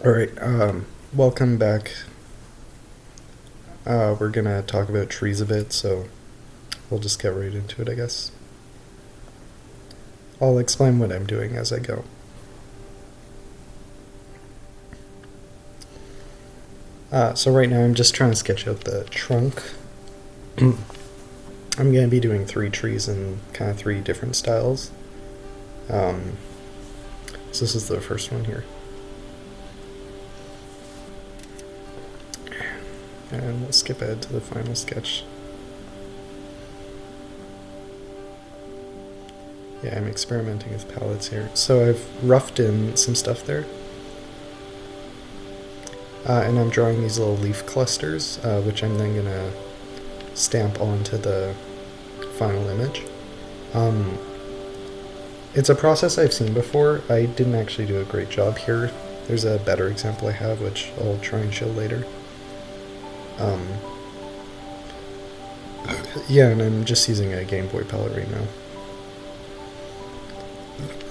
Alright, welcome back. We're gonna talk about trees a bit, so we'll just get right into it, I guess. I'll explain what I'm doing as I go. So right now I'm just trying to sketch out the trunk. I'm gonna be doing 3 trees in kind of 3 different styles. So this is the first one here. And we'll skip ahead to the final sketch. Yeah, I'm experimenting with palettes here. So I've roughed in some stuff there. And I'm drawing these little leaf clusters, which I'm then going to stamp onto the final image. It's a process I've seen before. I didn't actually do a great job here. There's a better example I have, which I'll try and show later. Yeah, and I'm just using a Game Boy palette right now.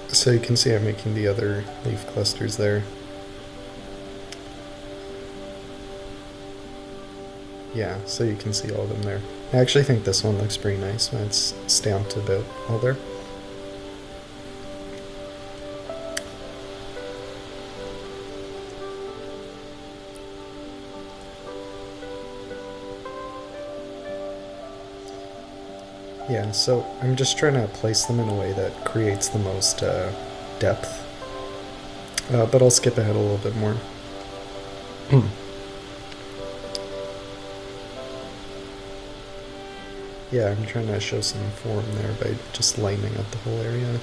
So you can see I'm making the other leaf clusters there. Yeah, so you can see all of them there. I actually think this one looks pretty nice when it's stamped about all there. Yeah, so I'm just trying to place them in a way that creates the most depth. But I'll skip ahead a little bit more. Yeah, I'm trying to show some form there by just lightening up the whole area.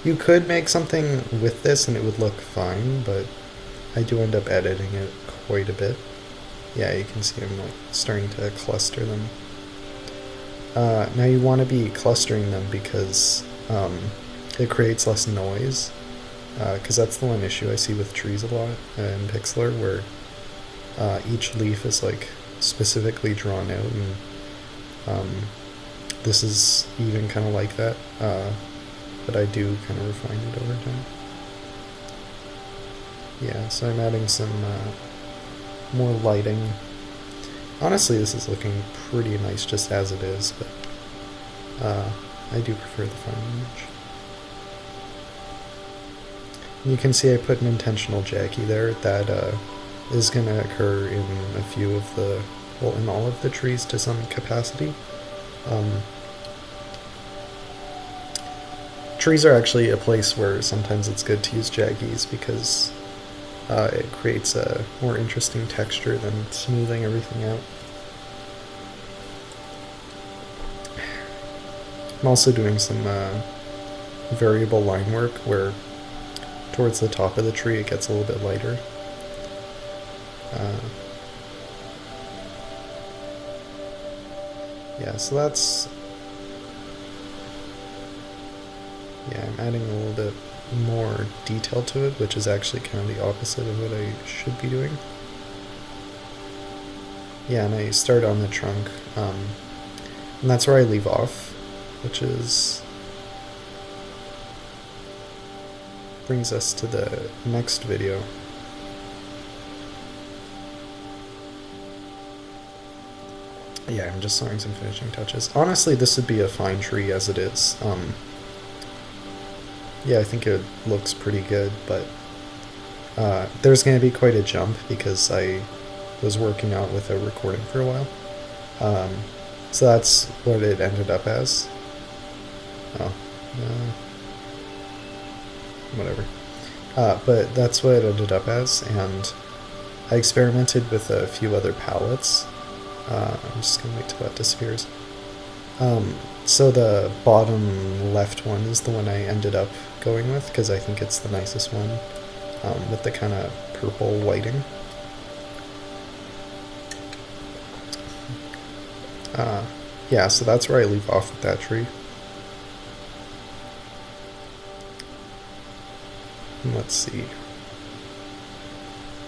You could make something with this and it would look fine, but I do end up editing it quite a bit. Yeah, you can see I'm like starting to cluster them. Now you want to be clustering them because it creates less noise, because that's the one issue I see with trees a lot in Pixlr, where each leaf is like specifically drawn out, and this is even kind of like that, but I do kind of refine it over time. Yeah, so I'm adding some more lighting. Honestly, this is looking pretty nice just as it is, but I do prefer the final image. You can see I put an intentional Jackie there that is going to occur in a few of the, well, in all of the trees to some capacity. Trees are actually a place where sometimes it's good to use Jaggies because it creates a more interesting texture than smoothing everything out. I'm also doing some variable line work where towards the top of the tree it gets a little bit lighter. Yeah, so that's... Yeah, I'm adding a little bit more detail to it, which is actually kind of the opposite of what I should be doing. Yeah, and I start on the trunk, and that's where I leave off, which is... brings us to the next video. Yeah, I'm just throwing some finishing touches. Honestly, this would be a fine tree as it is. Yeah, I think it looks pretty good, but there's going to be quite a jump because I was working out with a recording for a while. So that's what it ended up as. Oh, whatever. But that's what it ended up as, and I experimented with a few other palettes. I'm just going to wait till that disappears. So the bottom left one is the one I ended up going with because I think it's the nicest one, with the kind of purple whiting. Yeah, so that's where I leave off with that tree. Let's see.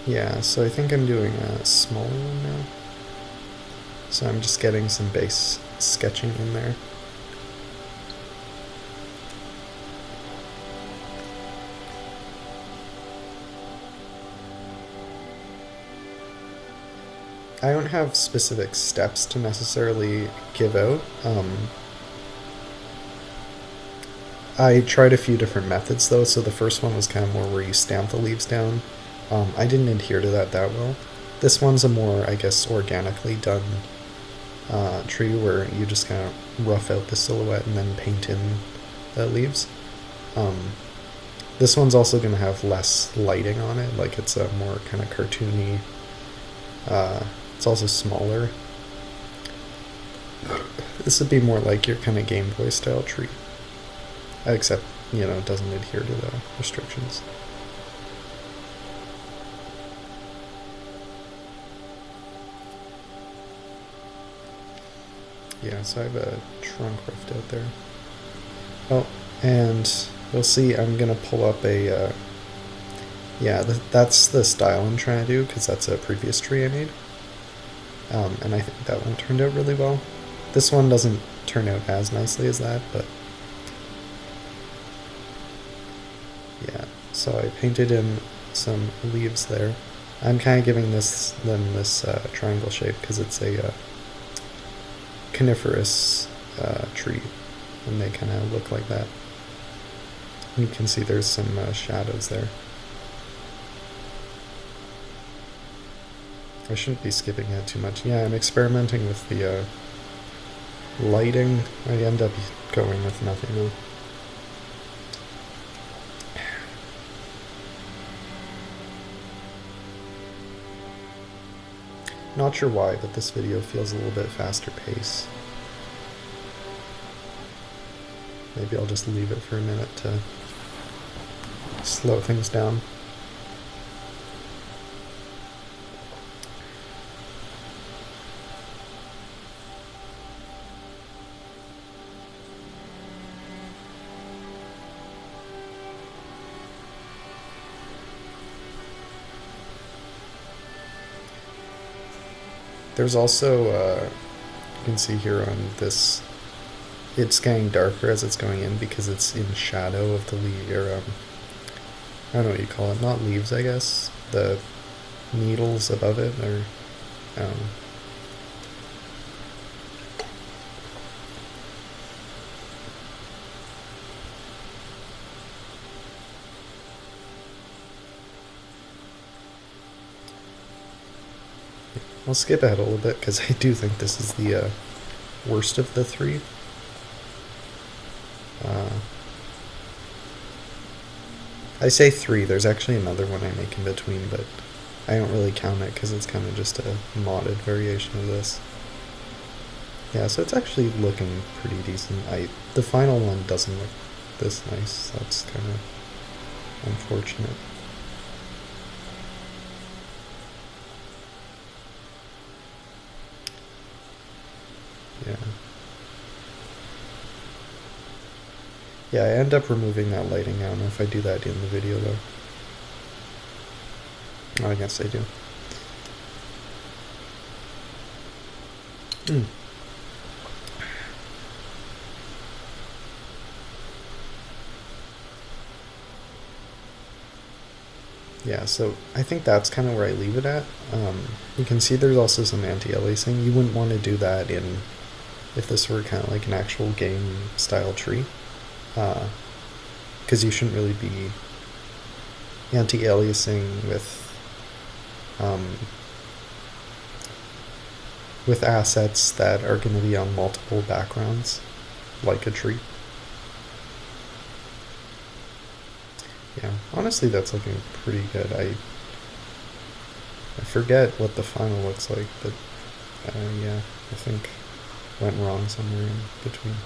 Yeah, so I think I'm doing a smaller one now. So I'm just getting some base sketching in there. I don't have specific steps to necessarily give out. I tried a few different methods though, so the first one was kind of more where you stamp the leaves down. I didn't adhere to that well. This one's a more, I guess, organically done tree where you just kind of rough out the silhouette and then paint in the leaves. This one's also going to have less lighting on it, like it's a more kind of cartoony. It's also smaller. This would be more like your kind of Game Boy style tree, except, it doesn't adhere to the restrictions. Yeah, so I have a trunk roughed out there. Oh, and you'll see I'm going to pull up a, that's the style I'm trying to do, because that's a previous tree I made. And I think that one turned out really well. This one doesn't turn out as nicely as that, but yeah. So I painted in some leaves there. I'm kind of giving them this triangle shape because it's a coniferous tree, and they kind of look like that. You can see there's some shadows there. I shouldn't be skipping that too much. Yeah, I'm experimenting with the lighting. I end up going with nothing though. Not sure why, but this video feels a little bit faster paced. Maybe I'll just leave it for a minute to slow things down. There's also, you can see here on this, it's getting darker as it's going in because it's in shadow of the leaf, or I don't know what you call it, not leaves I guess, the needles above it, or I don't know. I'll skip ahead a little bit because I do think this is the worst of the three. I say three, there's actually another one I make in between, but I don't really count it because it's kind of just a modded variation of this. Yeah, so it's actually looking pretty decent. The final one doesn't look this nice, that's kind of unfortunate. Yeah. Yeah, I end up removing that lighting. I don't know if I do that in the video though. Oh, I guess I do. Yeah, so I think that's kind of where I leave it at. You can see there's also some anti-aliasing. You wouldn't want to do that if this were kind of like an actual game style tree, because you shouldn't really be anti-aliasing with assets that are going to be on multiple backgrounds, like a tree. Yeah, honestly that's looking pretty good. I forget what the final looks like, but yeah, I think went wrong somewhere in between.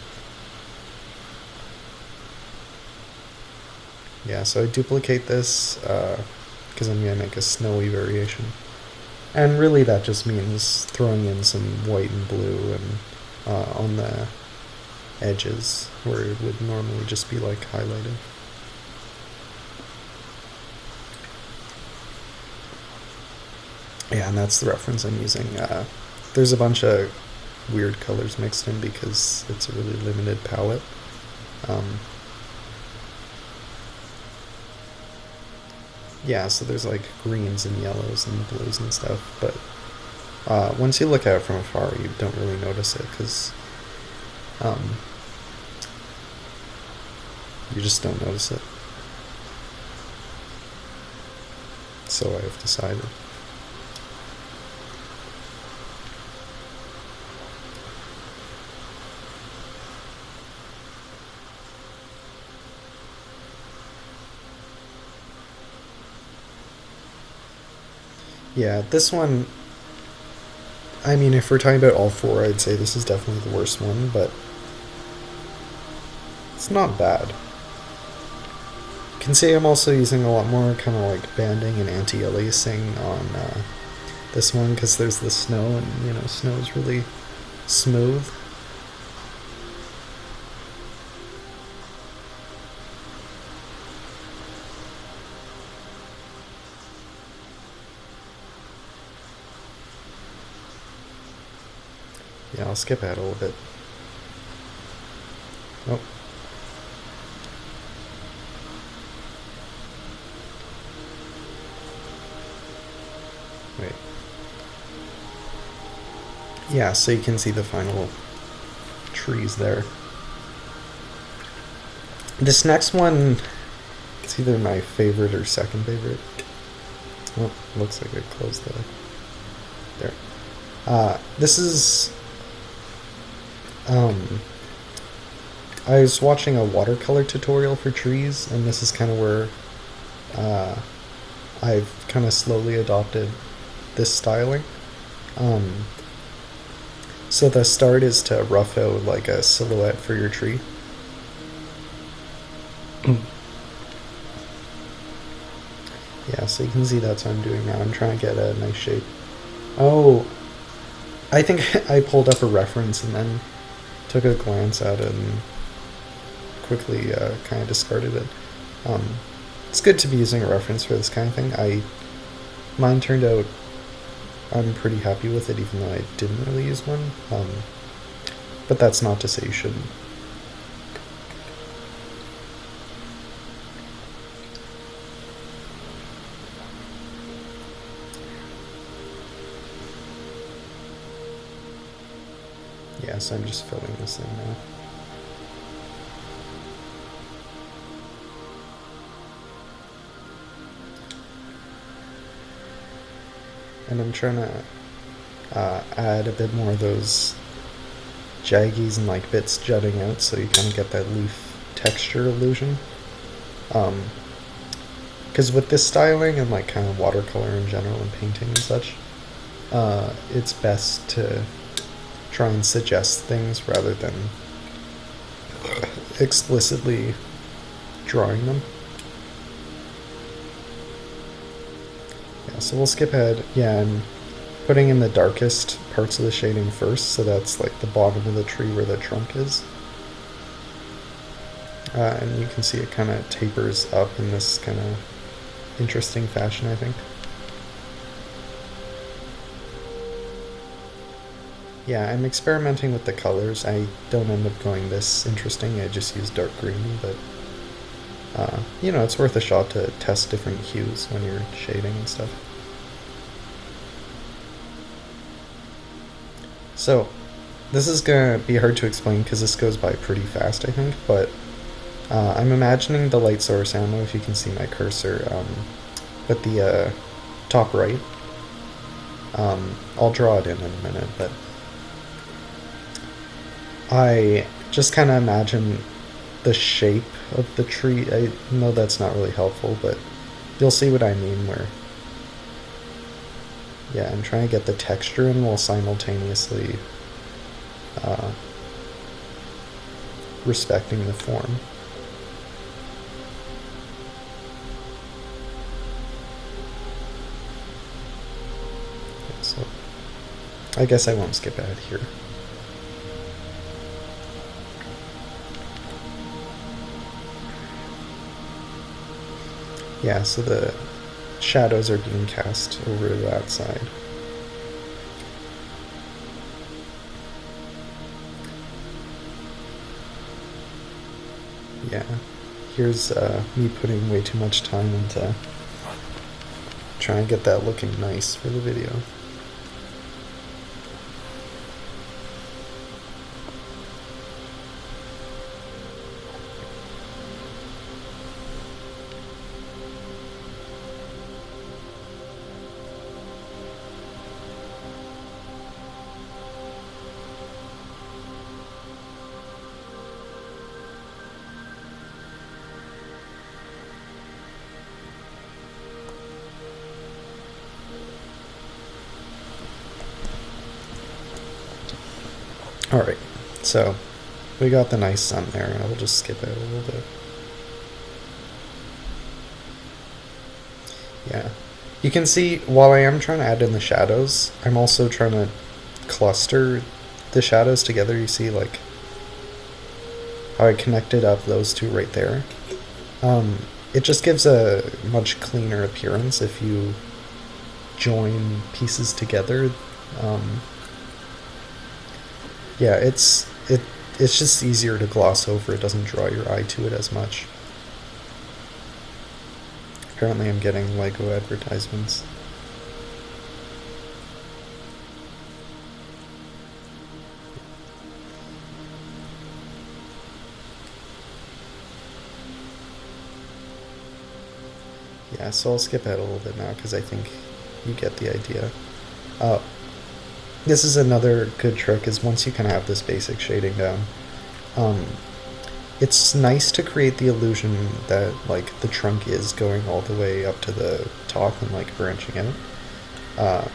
Yeah, so I duplicate this because I'm going to make a snowy variation. And really that just means throwing in some white and blue and on the edges where it would normally just be like highlighted. Yeah, and that's the reference I'm using. There's a bunch of weird colors mixed in because it's a really limited palette. Yeah, so there's like greens and yellows and blues and stuff, but Once you look at it from afar, you don't really notice it because you just don't notice it. So I've decided. Yeah, this one, I mean, if we're talking about all four, I'd say this is definitely the worst one, but it's not bad. You can see I'm also using a lot more kind of like banding and anti-aliasing on this one because there's the snow, and you know, snow is really smooth. Yeah, I'll skip ahead a little bit. Oh. Wait. Yeah, so you can see the final trees there. This next one, it's either my favorite or second favorite. Oh, looks like I closed the... There. This is... I was watching a watercolor tutorial for trees, and this is kind of where I've kind of slowly adopted this styling. So the start is to rough out like a silhouette for your tree. Yeah, so you can see that's what I'm doing now. I'm trying to get a nice shape. Oh, I think I pulled up a reference and then took a glance at it and quickly kind of discarded it. It's good to be using a reference for this kind of thing. Mine turned out, I'm pretty happy with it, even though I didn't really use one. But that's not to say you shouldn't. Yeah, so I'm just filling this in now. And I'm trying to add a bit more of those jaggies and like bits jutting out so you kind of get that leaf texture illusion. Because with this styling and like kind of watercolor in general and painting and such, it's best to try and suggest things rather than explicitly drawing them. Yeah, so we'll skip ahead. Yeah, I'm putting in the darkest parts of the shading first, so that's like the bottom of the tree where the trunk is. And you can see it kind of tapers up in this kind of interesting fashion, I think. Yeah, I'm experimenting with the colors. I don't end up going this interesting. I just use dark green, but you know, it's worth a shot to test different hues when you're shading and stuff. So, this is gonna be hard to explain because this goes by pretty fast, I think, but I'm imagining the light source. I don't know if you can see my cursor, but the top right. I'll draw it in a minute, but I just kind of imagine the shape of the tree. I know that's not really helpful, but you'll see what I mean where, yeah, I'm trying to get the texture in while simultaneously respecting the form. Okay, so I guess I won't skip ahead here. Yeah, so the shadows are being cast over to that side. Yeah, here's me putting way too much time into trying to get that looking nice for the video. Alright, so we got the nice sun there. I'll just skip it a little bit. Yeah. You can see, while I am trying to add in the shadows, I'm also trying to cluster the shadows together. You see, like, how I connected up those two right there. It just gives a much cleaner appearance if you join pieces together. Yeah, it's just easier to gloss over. It doesn't draw your eye to it as much. Apparently I'm getting Lego advertisements. Yeah, so I'll skip ahead a little bit now because I think you get the idea. This is another good trick, is once you kind of have this basic shading down, it's nice to create the illusion that like the trunk is going all the way up to the top and like branching out.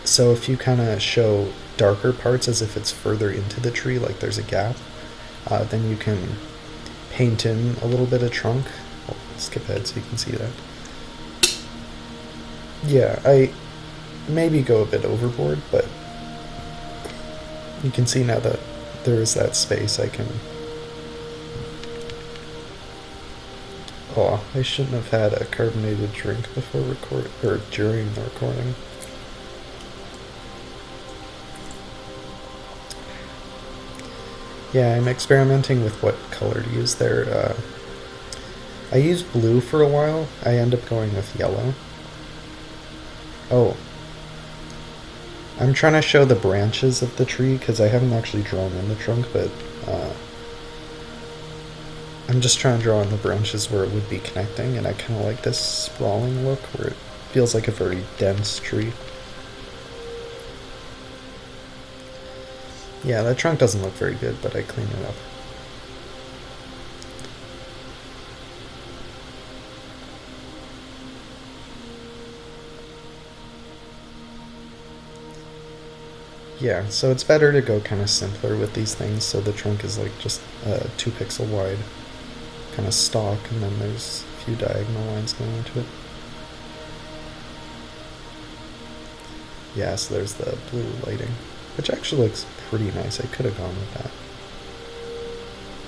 So if you kind of show darker parts as if it's further into the tree, like there's a gap, then you can paint in a little bit of trunk. I'll skip ahead so you can see that. Yeah, I maybe go a bit overboard, but you can see now that there is that space. I can... Oh, I shouldn't have had a carbonated drink before or during the recording. Yeah, I'm experimenting with what color to use there. I used blue for a while. I end up going with yellow. Oh. I'm trying to show the branches of the tree because I haven't actually drawn in the trunk, but I'm just trying to draw in the branches where it would be connecting, and I kind of like this sprawling look where it feels like a very dense tree. Yeah, that trunk doesn't look very good, but I cleaned it up. Yeah, so it's better to go kind of simpler with these things, so the trunk is like just 2 pixel wide kind of stalk, and then there's a few diagonal lines going into it. Yeah, so there's the blue lighting, which actually looks pretty nice. I could have gone with that.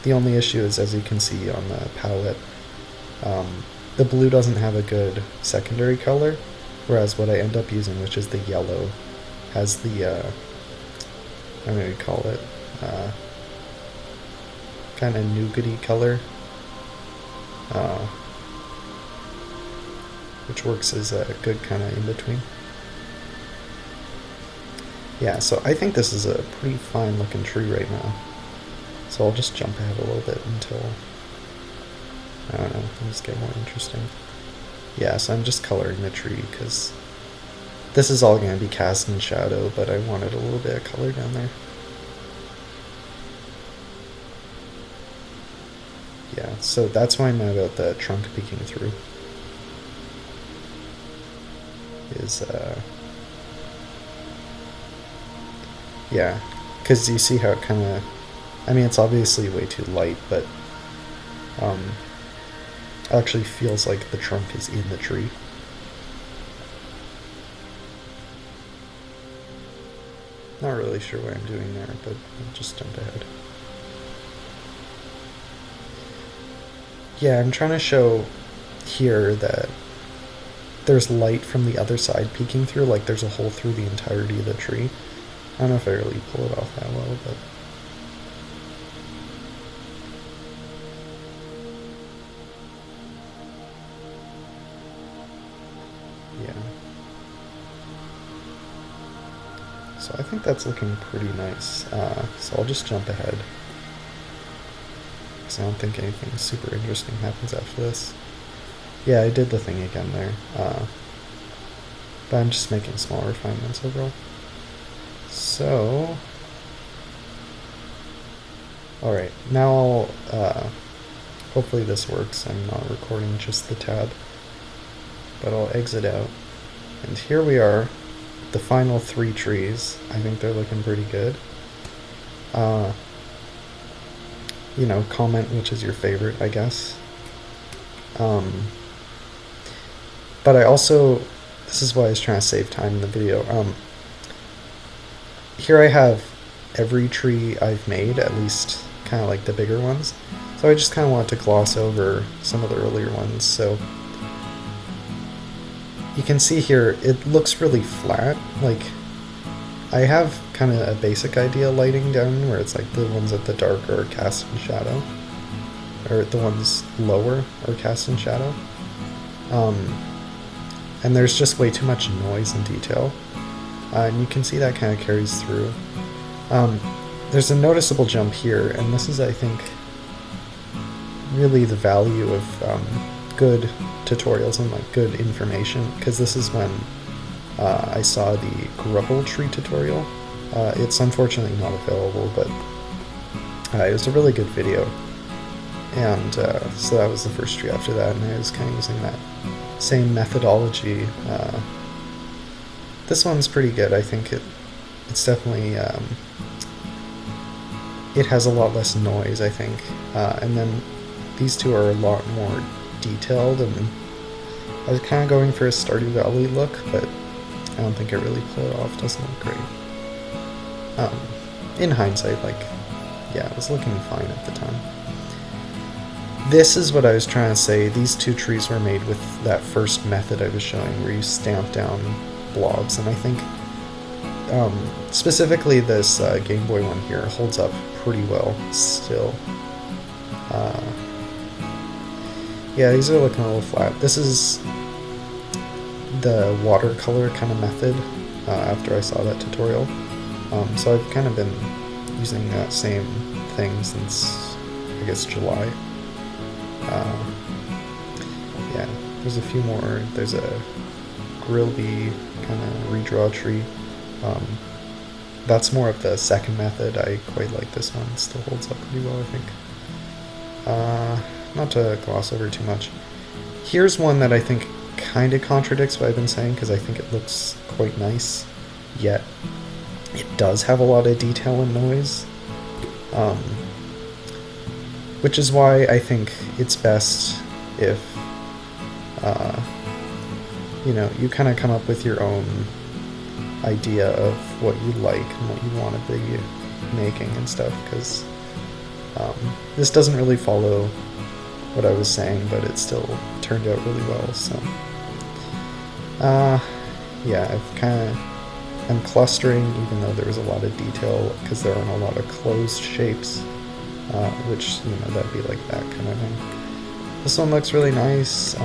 The only issue is, as you can see on the palette, the blue doesn't have a good secondary color, whereas what I end up using, which is the yellow, has the I'm going to call it kind of nougaty color, which works as a good kind of in-between. Yeah, so I think this is a pretty fine looking tree right now. So I'll just jump ahead a little bit until, I don't know, things get more interesting. Yeah, so I'm just coloring the tree because this is all going to be cast in shadow, but I wanted a little bit of color down there. Yeah, so that's why I'm about the trunk peeking through. Yeah, because you see how it kind of, I mean, it's obviously way too light, but actually feels like the trunk is in the tree. Not really sure what I'm doing there, but I'll just jump ahead. Yeah, I'm trying to show here that there's light from the other side peeking through, like there's a hole through the entirety of the tree. I don't know if I really pull it off that well, but... yeah. So I think that's looking pretty nice. So I'll just jump ahead, because I don't think anything super interesting happens after this. Yeah, I did the thing again there. But I'm just making small refinements overall. So... alright, now I'll... hopefully this works. I'm not recording just the tab. But I'll exit out. And here we are. The final 3 trees. I think they're looking pretty good. You know, comment which is your favorite, I guess. But I also, this is why I was trying to save time in the video. Here I have every tree I've made, at least kind of like the bigger ones. So I just kind of want to gloss over some of the earlier ones. So you can see here, it looks really flat. Like, I have kind of a basic idea lighting down where it's like the ones at the dark are cast in shadow, or the ones lower are cast in shadow. And there's just way too much noise and detail. And you can see that kind of carries through. There's a noticeable jump here, and this is, I think, really the value of good tutorials and like good information, because this is when I saw the grubble tree tutorial. It's unfortunately not available, but it was a really good video. And so that was the first tree after that, and I was kind of using that same methodology. This one's pretty good. I think it's definitely, it has a lot less noise, I think. And then these two are a lot more detailed, and I was kind of going for a Stardew Valley look, but I don't think it really pulled it off. Doesn't look great. In hindsight, like, yeah, it was looking fine at the time. This is what I was trying to say. These two trees were made with that first method I was showing, where you stamp down blobs, and I think specifically this Game Boy one here holds up pretty well still. Yeah, these are looking a little flat. This is the watercolor kind of method after I saw that tutorial. So I've kind of been using that same thing since, I guess, July. Yeah, there's a few more. There's a Grilby kind of redraw tree. That's more of the second method. I quite like this one. It still holds up pretty well, I think. Not to gloss over too much. Here's one that I think kind of contradicts what I've been saying, because I think it looks quite nice, yet it does have a lot of detail and noise. Which is why I think it's best if, you know, you kind of come up with your own idea of what you like and what you want to be making and stuff, because this doesn't really follow what I was saying, but it still turned out really well. So yeah, I'm clustering, even though there was a lot of detail, because there aren't a lot of closed shapes, which, you know, that'd be like that kind of thing. This one looks really nice.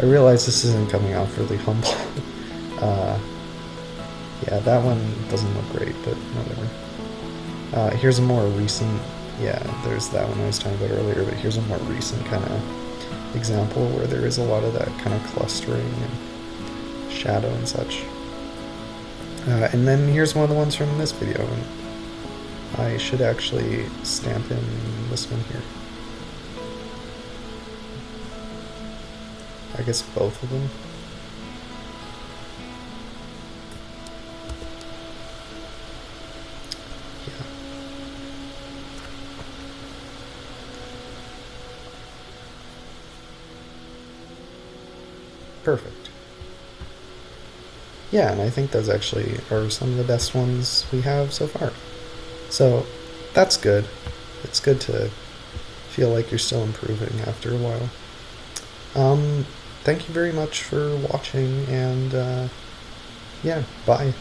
I realize this isn't coming off really humble. Yeah, that one doesn't look great, but whatever. Here's a more recent, yeah, there's that one I was talking about earlier, but here's a more recent kind of example where there is a lot of that kind of clustering and shadow and such. And then here's one of the ones from this video, and I should actually stamp in this one here. I guess both of them. Yeah. Perfect. Yeah, and I think those actually are some of the best ones we have so far. So that's good. It's good to feel like you're still improving after a while. Thank you very much for watching, and yeah, bye.